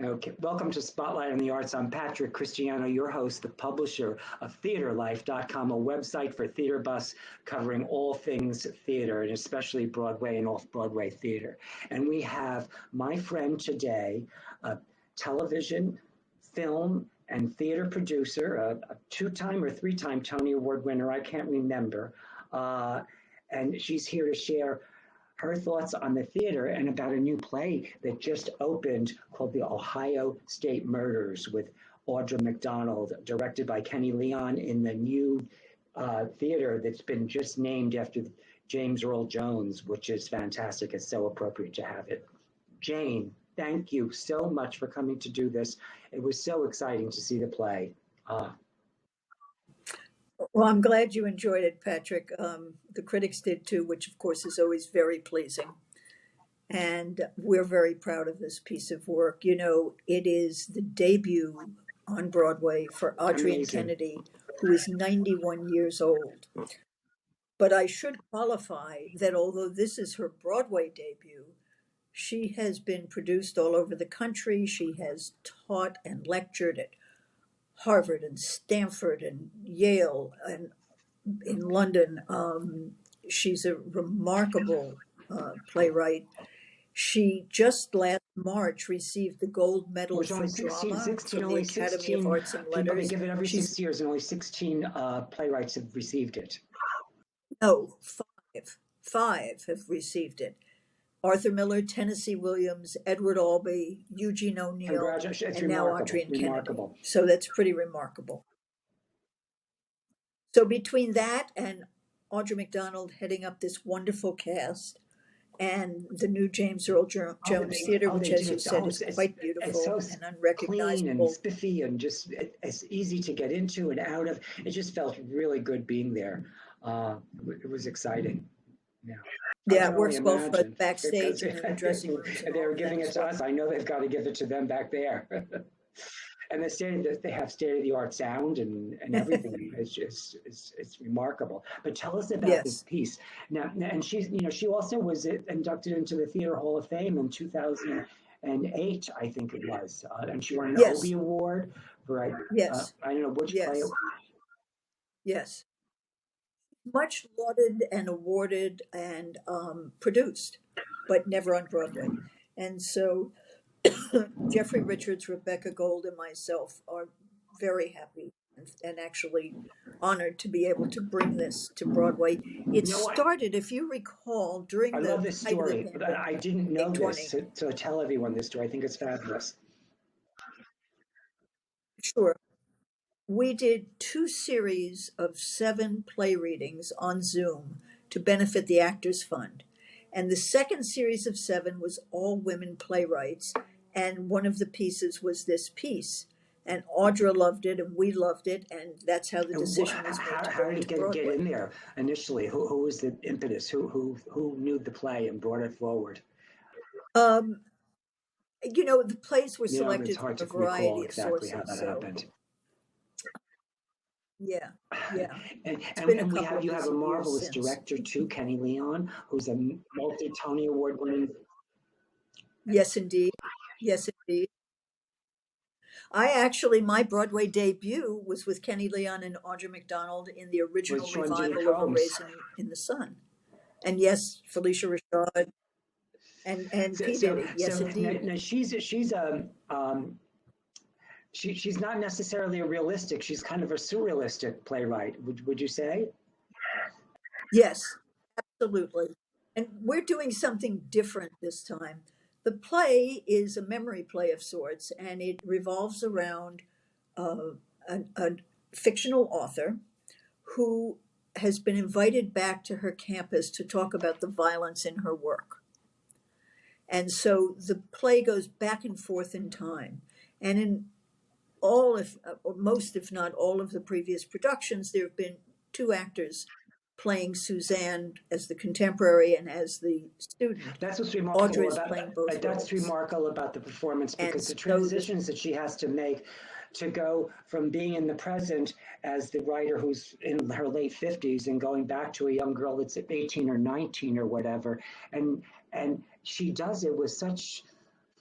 Okay, welcome to Spotlight on the Arts. I'm Patrick Cristiano, your host, the publisher of TheaterLife.com, a website for theater buffs covering all things theater, and especially Broadway and off-Broadway theater. And we have my friend today, a television, film, and theater producer, a two-time or three-time Tony Award winner, I can't remember. And she's here to share her thoughts on the theater and about a new play that just opened called The Ohio State Murders with Audra McDonald, directed by Kenny Leon in the new theater that's been just named after James Earl Jones, which is fantastic. It's so appropriate to have it. Jayne, thank you so much for coming to do this. It was so exciting to see the play. Well, I'm glad you enjoyed it, Patrick. The critics did too, which of course is always very pleasing. And we're very proud of this piece of work. You know, it is the debut on Broadway for Audra Kennedy, who is 91 years old. But I should qualify that although this is her Broadway debut, she has been produced all over the country. She has taught and lectured at Harvard and Stanford and Yale and in London. She's a remarkable playwright. She just last March received the gold medal for drama from the Academy of Arts and Letters. They give it every 6 years, and only 16 playwrights have received it. No, five have received it. Arthur Miller, Tennessee Williams, Edward Albee, Eugene O'Neill, and now Audra Kennedy. So that's pretty remarkable. So between that and Audra McDonald heading up this wonderful cast and the new James Earl Jones Theater, which, as you said, is quite beautiful and unrecognizable. Clean and spiffy and just it's easy to get into and out of. It just felt really good being there. It was exciting. Yeah, it works well for us backstage and in the dressing rooms. They were giving it to us. I know they've got to give it to them back there. And they have state-of-the-art sound and everything. It's remarkable. But tell us about this piece now. And she also was inducted into the Theater Hall of Fame in 2008, I think it was, and she won an Obie Award for I don't know which play. Yes. Much lauded and awarded and produced, but never on Broadway. And so Jeffrey Richards, Rebecca Gold, and myself are very happy and actually honored to be able to bring this to Broadway. It started, if you recall, during I love this story, but I didn't know this, so tell everyone this story. I think it's fabulous. Sure. We did 2 series of 7 play readings on Zoom to benefit the Actors Fund. And the second series of 7 was all women playwrights. And one of the pieces was this piece. And Audra loved it, and we loved it, and that's how the decision was made. How did it get in there initially? Who was the impetus? Who knew the play and brought it forward? The plays were selected from a variety of sources. How that happened. Yeah. And you have a marvelous director too, Kenny Leon, who's a multi-Tony Award winning. Yes, indeed. My Broadway debut was with Kenny Leon and Audra McDonald in the original revival of A Raisin in the Sun. And yes, Felicia Rashad and P. Diddy. Yes, indeed. Now she's not necessarily a realistic. She's kind of a surrealistic playwright. Would you say? Yes, absolutely. And we're doing something different this time. The play is a memory play of sorts, and it revolves around a fictional author who has been invited back to her campus to talk about the violence in her work. And so the play goes back and forth in time. And in most, if not all of the previous productions, there have been 2 actors playing Suzanne as the contemporary and as the student. That's what's remarkable. Audra is playing both roles. That's remarkable about the performance, because the transitions that she has to make to go from being in the present as the writer who's in her late 50s and going back to a young girl that's 18 or 19 or whatever. And she does it with such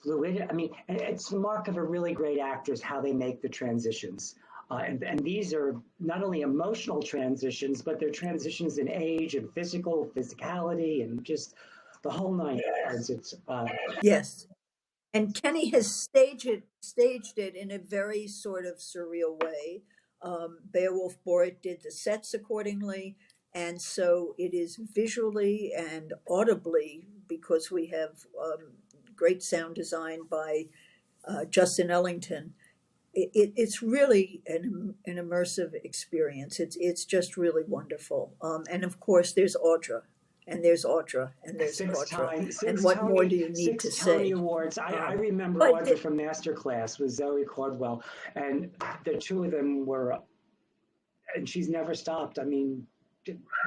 fluid. I mean, and it's the mark of a really great actor is how they make the transitions. And these are not only emotional transitions, but they're transitions in age and physicality, and just the whole nine yards. It's Yes. And Kenny has staged it in a very sort of surreal way. Beowulf Boric did the sets accordingly, and so it is visually and audibly, because we have great sound design by Justin Ellington. It's really an immersive experience. It's just really wonderful. And of course, there's Audra, and there's Audra, and there's Audra. And what more do you need to six Tony say? Awards. I remember But Audra from Masterclass with Zoe Caldwell, and the two of them were, and she's never stopped. I mean,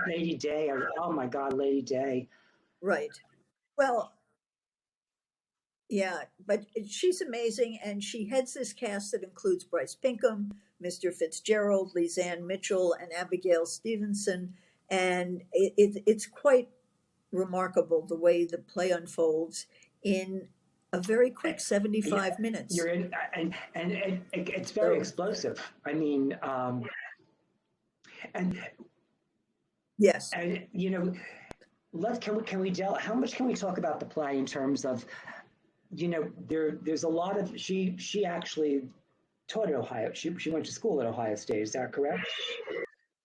Lady Day. Oh my God, Lady Day. right. Well, yeah, but she's amazing, and she heads this cast that includes Bryce Pinkham, Mr. Fitzgerald, Lizanne Mitchell, and Abigail Stevenson, and it's quite remarkable the way the play unfolds in a very quick 75 minutes. You're in, and it's very So, explosive. I mean, and yes, and you know, can we tell how much can we talk about the play in terms of, you know, there's a lot of she actually taught at Ohio. She went to school at Ohio State. Is that correct?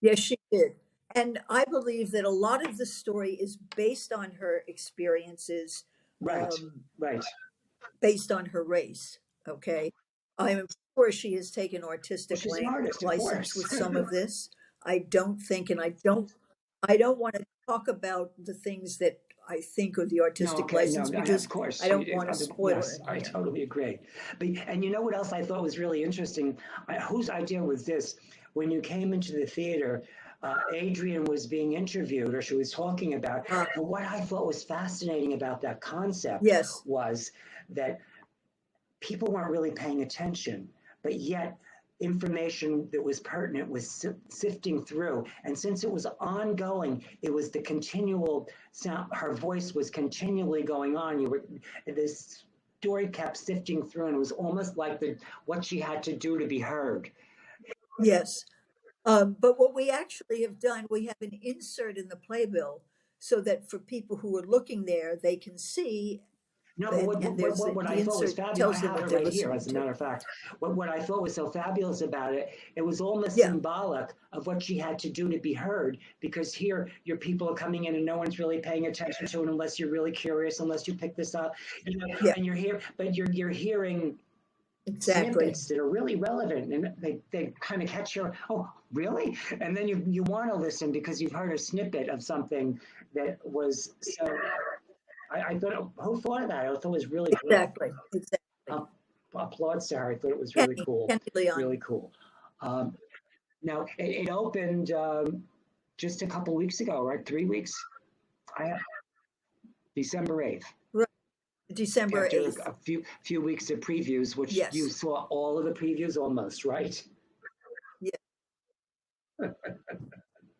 yes, she did. And I believe that a lot of the story is based on her experiences, Right, right. based on her race. Okay. I'm sure she has taken Well, artistic she's an artist, of license course. with some of this. I don't think, and I don't want to talk about the things that I think of the No, artistic okay, license, no, because of course. I don't want to spoil Yes, it I here. totally agree. But and you know what else I thought was really interesting? Whose idea was this? When you came into the theater, Adrian was being interviewed, or she was talking about. Uh, And what I thought was fascinating about that concept yes, was that people weren't really paying attention, but yet information that was pertinent was sifting through. And since it was ongoing, it was the continual sound. Her voice was continually going on. This story kept sifting through, and it was almost like what she had to do to be heard. yes. But what we actually have done, we have an insert in the playbill so that for people who are looking there, they can see, No, but and there's what the I thought was insert fabulous, I tells them have what it they're right here, listening as a to. matter of fact. What I thought was so fabulous about it, it was almost Yeah, symbolic of what she had to do to be heard, because here your people are coming in and no one's really paying attention to it unless you're really curious, unless you pick this up, you know, yeah, and you're here, but you're hearing exactly. snippets that are really relevant, and they kind of catch your, oh, really? And then you want to listen because you've heard a snippet of something that was so. I thought, who thought of that? I thought it was really great. Exactly. Applauds to her. I thought it was really cool. Kenny Leon. Really cool. Um, Now, it opened just a couple weeks ago, right? 3 weeks? I December 8th. Right. December After 8th. a few weeks of previews, which you Yes. saw all of the previews almost, right? Yeah,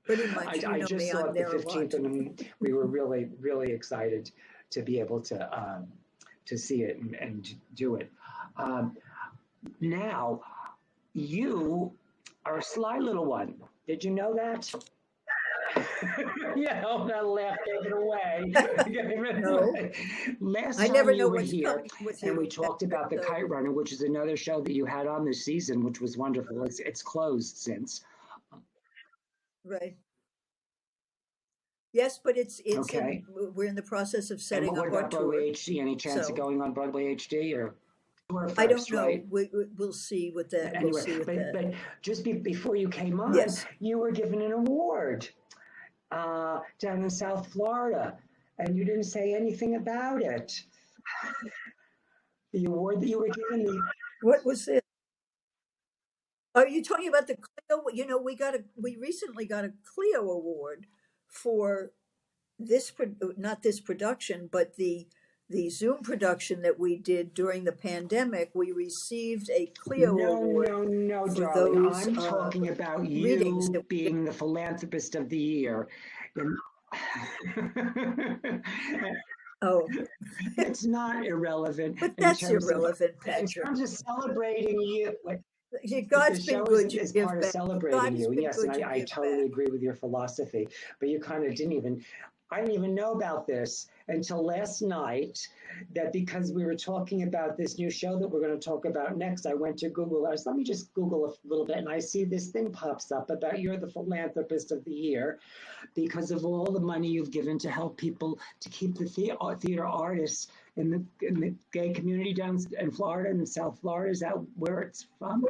pretty much. You I know just me, saw I'm it the there a lot. 15th, and we were really, really excited to be able to see it and do it. Um, Now, you are a sly little one. Did you know that? Yeah, oh, that laugh gave it away. No, Last I time never you know were what's here, coming with and we you, talked Patrick, about The so, Kite Runner, which is another show that you had on this season, which was wonderful. It's closed since. right. Yes, but Okay. we're in the process of And setting what up our about tour. Broadway HD? Any chance of So going on Broadway HD or tour I don't first, know. right? We'll see with that. We'll Anyway, see with that. but just before you came on, Yes. you were given an award down in South Florida, and you didn't say anything about it. The award that you were given, What was it? Are you talking about the Clio? You know, we recently got a Clio award for not this production, but the Zoom production that we did during the pandemic. We received a Clio award no, for darling. those I'm talking about readings that you we did. being the philanthropist of the year. And Oh, It's not irrelevant but that's irrelevant, in Patrick. terms of celebrating you. Like, the God's been show good. You is give part of back. celebrating God has you. And been yes, and good. You I give totally back. agree with your philosophy. But you kind of I didn't even know about this until last night. That because we were talking about this new show that we're going to talk about next, I went to Google. Let me just Google a little bit, and I see this thing pops up about you're the philanthropist of the year because of all the money you've given to help people to keep the theater artists in the gay community down in Florida and South Florida. Is that where it's from?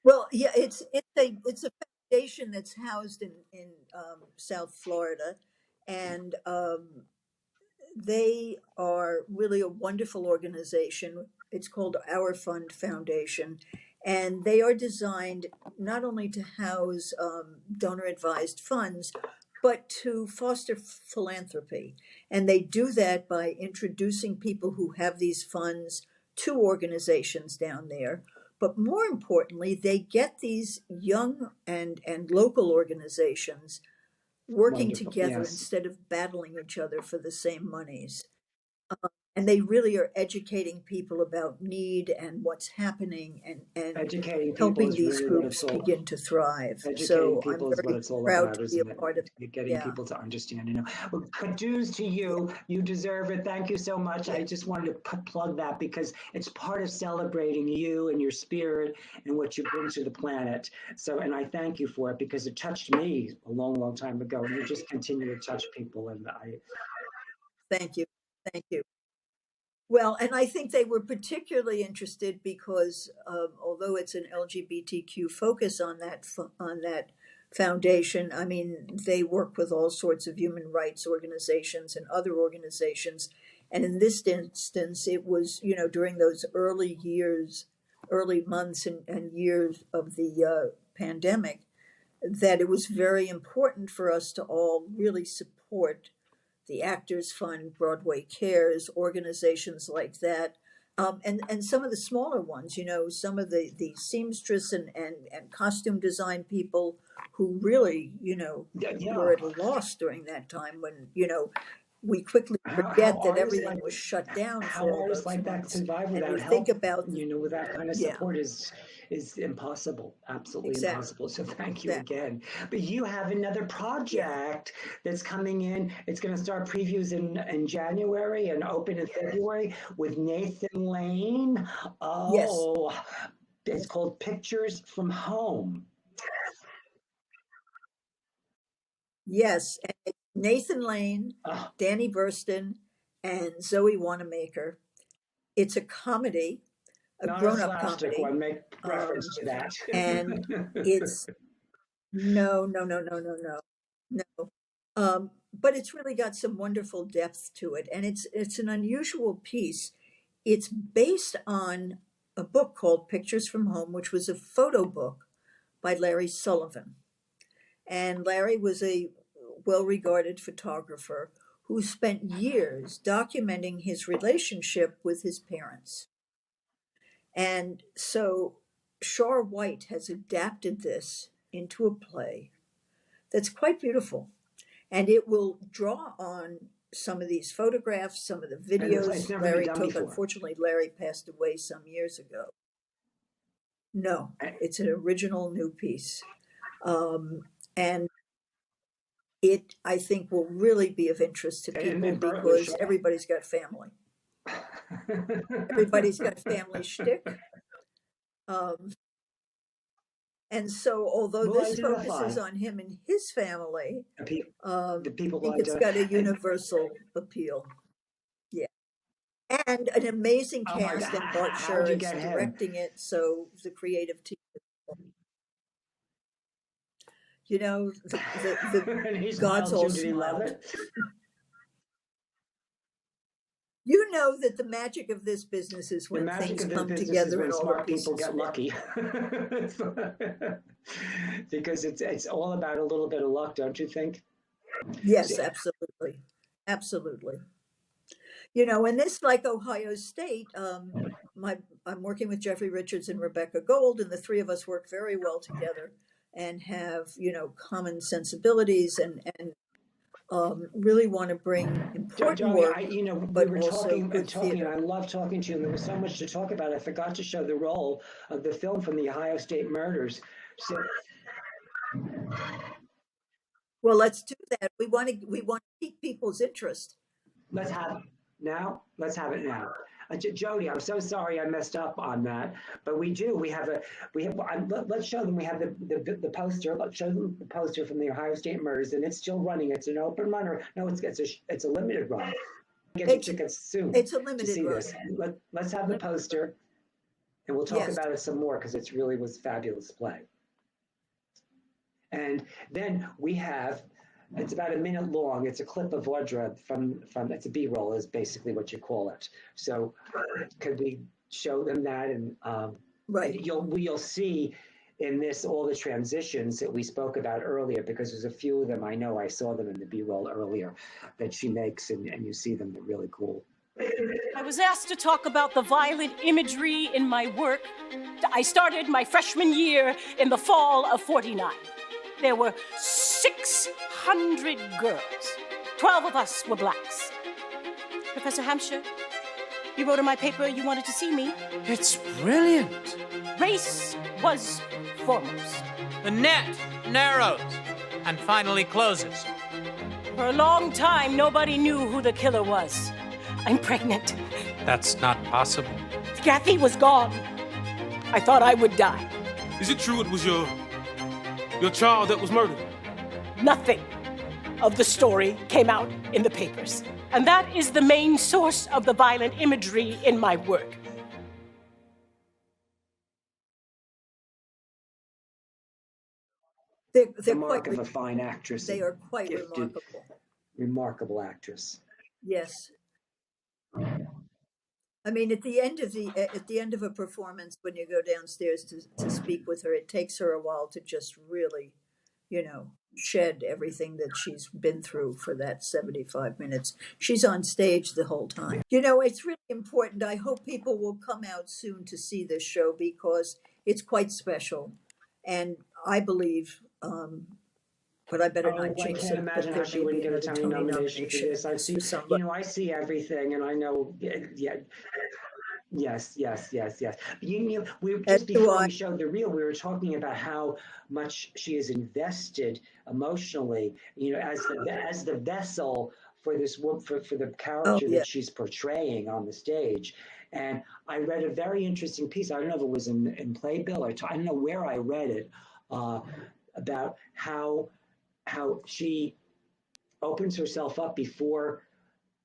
Well, yeah, it's a foundation that's housed in South Florida, and they are really a wonderful organization. It's called Our Fund Foundation, and they are designed not only to house donor advised funds, but to foster philanthropy. And they do that by introducing people who have these funds to organizations down there. But more importantly, they get these young and local organizations working Wonderful. together Yes. instead of battling each other for the same monies. And they really are educating people about need and what's happening and Educating people helping is these really what it's groups all. begin to thrive. Educating So I'm people is what very it's all proud about, to be a isn't it? part of. Getting Yeah, people to understand. Well, kudos to yeah, you. You deserve it. Thank you so much. yeah. I just wanted to plug that because it's part of celebrating you and your spirit and what you bring to the planet. So, and I thank you for it because it touched me a long, long time ago, and you just continue to touch people. And I, Thank you, thank you. Well, and I think they were particularly interested because although it's an LGBTQ focus on on that foundation, I mean, they work with all sorts of human rights organizations and other organizations. And in this instance, it was, during those early years, early months and years of the pandemic, that it was very important for us to all really support the Actors Fund, Broadway Cares, organizations like that. And some of the smaller ones, some of the seamstress and costume design people who really, yeah. were at a loss during that time when, we quickly How forget that artists everything like was shut down for how all artists those like that months. survive And we without think help, about, with that kind of yeah, support is impossible, absolutely exactly, impossible. So thank you exactly. again. But you have another Yeah. project that's coming in. It's going to start previews in January and open in February with Nathan Lane. Yes. Oh, it's called Pictures from Home. Yes, and it's Nathan Lane, Oh, Danny Burston, and Zoe Wanamaker. It's a comedy, a not a grown-up slapstick comedy, one. Make reference um, to that. and it's no, no, no, no, no, no, no. But it's really got some wonderful depth to it, and it's an unusual piece. It's based on a book called Pictures from Home, which was a photo book by Larry Sullivan. And Larry was a well regarded photographer who spent years documenting his relationship with his parents. And so Shar White has adapted this into a play that's quite beautiful. And it will draw on some of these photographs, some of the And the play's videos never been Larry done took. before. Unfortunately, Larry passed away some years ago. No, And, it's an original new piece. And it, I think, will really be of interest to people and Bert was because shot. everybody's got family. Everybody's got family shtick. Um, and so, although We'll this focuses identify on him and his family, the, pe- the I people who think it's got a identify. universal appeal. Yeah. And an amazing Oh my God, cast, and Bart how'd Sher you is get him? directing it. So the creative team, the And he God's smiled all too. Did he love smiled. it? You know that the magic of this business is The when magic things of this come business is together when and all the smart people pieces get fit. lucky. Because it's all about a little bit of luck, don't you think? Yes, See, absolutely. Absolutely. And this, like Ohio State, I'm working with Jeffrey Richards and Rebecca Gold, and the three of us work very well together and have, common sensibilities and really want to bring important Joey, work, we but were also talking and good talking, and theater. I love talking to you, and there was so much to talk about. I forgot to show the role of the film from the Ohio State murders. So Well, let's do that. We want to pique people's interest. let's have let's have it now. Jody, I'm so sorry I messed up on that, but we do. Let's show them. We have the poster. Let's show them the poster from the Ohio State murders, and it's still running. It's an open run, or no? It's a limited run. Get your It's tickets soon it's a to limited see run. this. Let's have the poster, and we'll talk Yes. about it some more because it really was a fabulous play. And then we have, it's about a minute long. It's a clip of Audra from it's a B-roll is basically what you call it. So could we show them that? And Right. you'll see in this all the transitions that we spoke about earlier, because there's a few of them I know I saw them in the B-roll earlier that she makes, and you see them. They're really cool. I was asked to talk about the violent imagery in my work. I started my freshman year in the fall of '49. There were 600 girls. 12 of us were blacks. Professor Hampshire, you wrote in my paper you wanted to see me. It's brilliant. Race was foremost. The net narrows and finally closes. For a long time, nobody knew who the killer was. I'm pregnant. That's not possible. Kathy was gone. I thought I would die. Is it true it was your child that was murdered? Nothing of the story came out in the papers. And that is the main source of the violent imagery in my work. They're The mark quite of a fine actress. they are quite gifted, remarkable actress. Yes. I mean, at the end of a performance, when you go downstairs to speak with her, it takes her a while to just really, shed everything that she's been through for that 75 minutes. She's on stage the whole time. It's really important. I hope people will come out soon to see this show because it's quite special. And I believe, but I better not I jinx can't it, but imagine how there she may wouldn't be get a another Tony nomination for this. I see, I see everything, and I know, yeah. Yes. We just before we showed the reel, we were talking about how much she is invested emotionally, as the vessel for this for the character that she's portraying on the stage. And I read a very interesting piece. I don't know if it was in Playbill or I don't know where I read it, about how she opens herself up before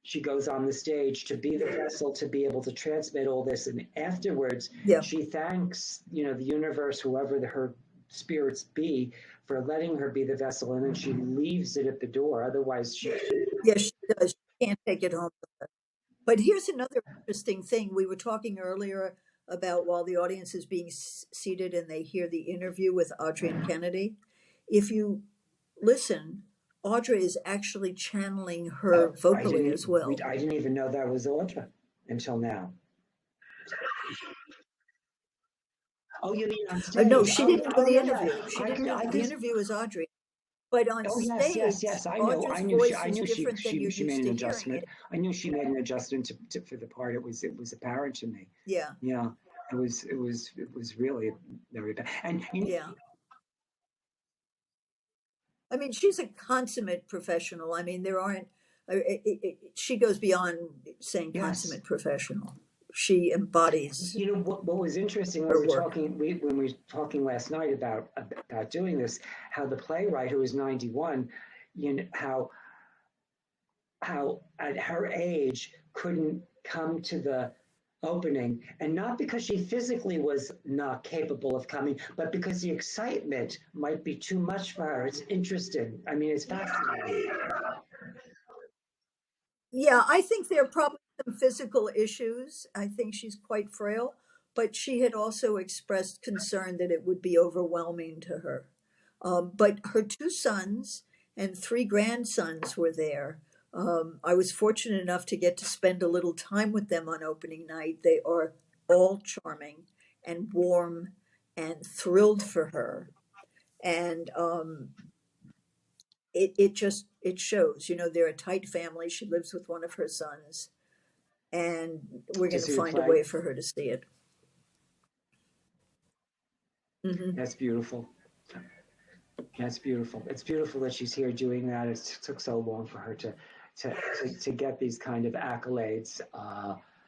she goes on the stage to be the vessel to be able to transmit all this, and afterwards she thanks the universe, whoever her spirits be, for letting her be the vessel, and then she leaves it at the door. Otherwise she does. She can't take it home with her. But here's another interesting thing. We were talking earlier about while the audience is being seated and they hear the interview with Audra Kennedy. If you listen, Audra is actually channeling her vocally as well. I didn't even know that was Audra until now. Oh, you mean on stage? No, she didn't do the interview. Yeah. She didn't do the interview as Audrey. But on stage, yes. I Audra's knew voice I knew is different than you're she used made to an adjustment. hearing it. I knew she made an adjustment for the part. It was apparent to me. Yeah. Yeah. It was really very bad. And yeah. I mean, she's a consummate professional. I mean, there aren't. She goes beyond saying consummate professional. She embodies. What was interesting when we were talking last night about doing this, how the playwright, who was 91, how at her age couldn't come to the opening, and not because she physically was not capable of coming, but because the excitement might be too much for her. It's interesting. I mean, it's fascinating. Yeah, I think there are probably some physical issues. I think she's quite frail, but she had also expressed concern that it would be overwhelming to her. But her 2 sons and 3 grandsons were there. I was fortunate enough to get to spend a little time with them on opening night. They are all charming and warm and thrilled for her. And it shows, they're a tight family. She lives with one of her sons, and we're To going to see the find a play? way for her to see it. That's beautiful. That's beautiful. It's beautiful that she's here doing that. It took so long for her to get these kind of accolades.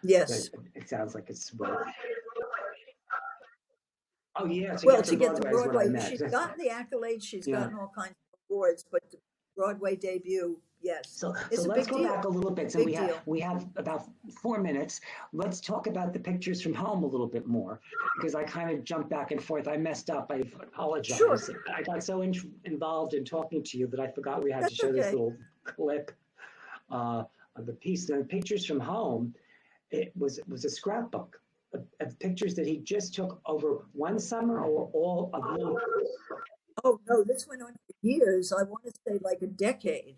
Yes. It sounds like it's well. Oh yeah, to Well, get to to get to Broadway is what I Broadway, meant. she's gotten the accolades, she's Yeah. gotten all kinds of awards, but the Broadway debut, yes, So it's a let's big go deal. back a little bit. So Big deal. we have about 4 minutes. Let's talk about the pictures from home a little bit more, because I kind of jumped back and forth. I messed up. I apologize. Sure. I got so involved in talking to you that I forgot we had to That's show this okay. little clip of the piece. The pictures from home. It was a scrapbook of pictures that he just took over one summer or all of them. Oh, no, this went on for years. I want to say like a decade.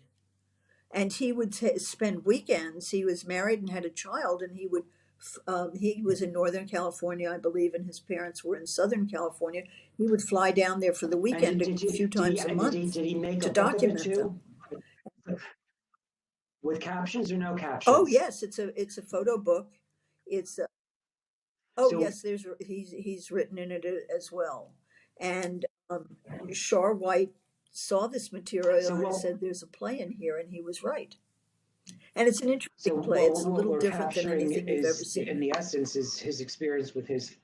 And he would spend weekends. He was married and had a child, and he was in Northern California, I believe, and his parents were in Southern California. He would fly down there for the weekend a few times a month Did he make to a book of it document them. too? With captions or no captions? Oh yes, it's a photo book. It's So- yes, he's written in it as well. And Shar White saw this material and said, "There's a play in here," and he was right. And it's an interesting play. It's a little different than anything you've ever seen. In the essence, is his experience with his.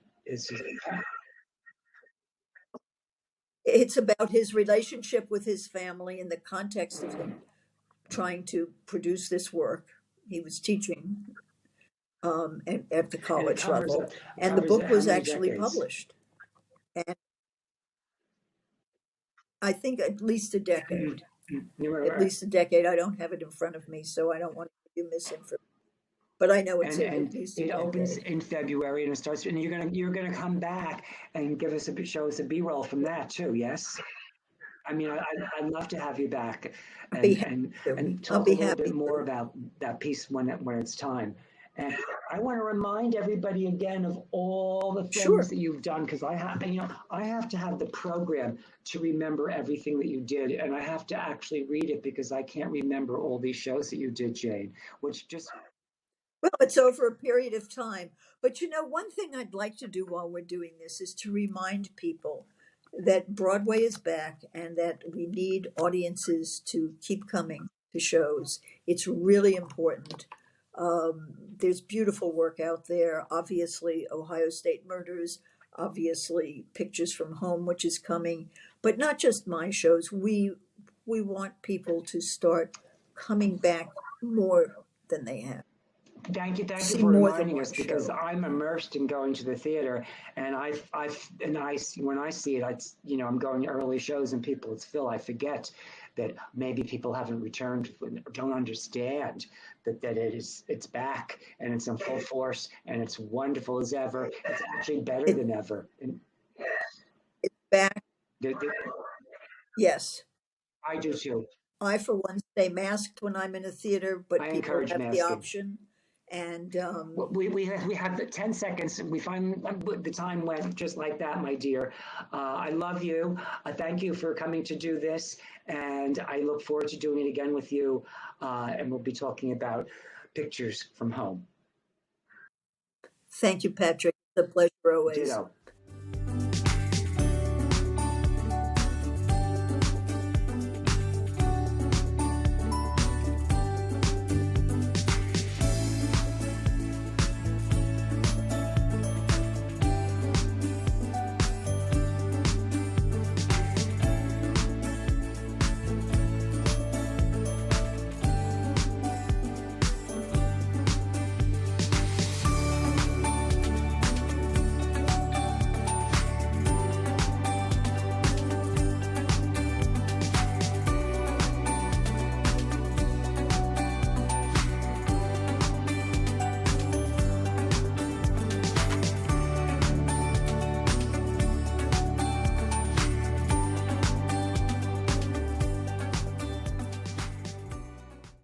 It's about his relationship with his family in the context of him trying to produce this work. He was teaching at the college level, and the book was actually published. And I think at least a decade. At least a decade. I don't have it in front of me, so I don't want to give you misinformation. But I know it's at least a decade. It opens in February and it starts, and you're gonna come back and show us a B-roll from that too. Yes. I mean, I'd love to have you back and talk a little bit more about that piece when it's time. And I want to remind everybody again of all the things that you've done, because I have to have the program to remember everything that you did, and I have to actually read it because I can't remember all these shows that you did, Jayne, which just. Well, it's over a period of time. But one thing I'd like to do while we're doing this is to remind people that Broadway is back and that we need audiences to keep coming to shows. It's really important. There's beautiful work out there. Obviously, Ohio State Murders, obviously Pictures from Home, which is coming, but not just my shows. We want people to start coming back more than they have. Thank you for reminding us, because I'm immersed in going to the theater, and when I see it, I'm going to early shows and people, it's Phil. I forget that maybe people haven't returned, don't understand that it's back and it's in full force and it's wonderful as ever. It's actually better than ever. It's back. Yes, I do too. I, for one, stay masked when I'm in a theater, but people have masking. the option. And we have 10 seconds. We find the time went just like that, my dear. I love you. Thank you for coming to do this, and I look forward to doing it again with you. And we'll be talking about Pictures from Home. Thank you, Patrick. It's a pleasure always. Ditto.